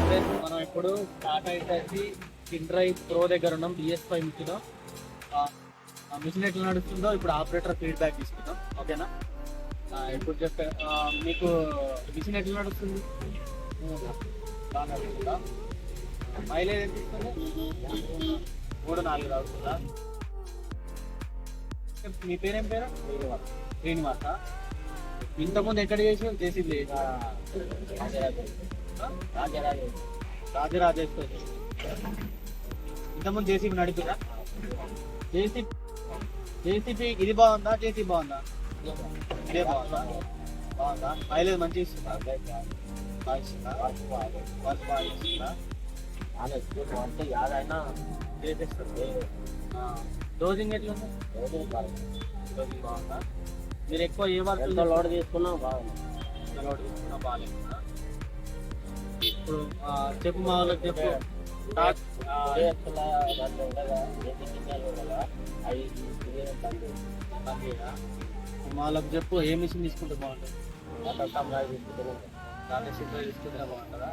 Friends మనం ఇప్పుడు టాటా అయితే కిండ్రై ప్రో దగ్గర ఉన్నాం. BS5 మిషన్లో మిషన్ ఎట్లా నడుస్తుందో ఇప్పుడు ఆపరేటర్ ఫీడ్బ్యాక్ తీసుకుందాం. ఓకేనా? ఇప్పుడు చెప్పే మీకు మిషన్ ఎట్లా నడుస్తుంది? బాగా నడుస్తుందా? మైలేజ్ ఎంత ఇస్తుంది? 3-4 అవుతుందా? మీ పేరేం పేరు? శ్రీనివాస. ఇంతకుముందు ఎక్కడ చేసి చేసింది? రాజరాజేశ్వరి. ఇంతకుముందు జేసీబీ నడిపిరా? జేసీబీ ఇది బాగుందా? జేసీబీ బాగుందా? ఇదే బాగుందా? బాగుందా? మైలేజ్ మంచి ఇస్తుందా? డోజింగ్ ఎట్లుంది? డోజింగ్ బాగుందా? మీరు ఎక్కువ ఏ వర్క్ లోడ్ తీసుకున్నా బాగుంది. లోడ్ తీసుకున్నా బాగాలేదా? ఇప్పుడు చెప్పు మా వాళ్ళకి చెప్పు. మా వాళ్ళకి చెప్పు ఏ మిషన్ తీసుకుంటే బాగుంటుంది? తీసుకుంటే బాగుంటుందా?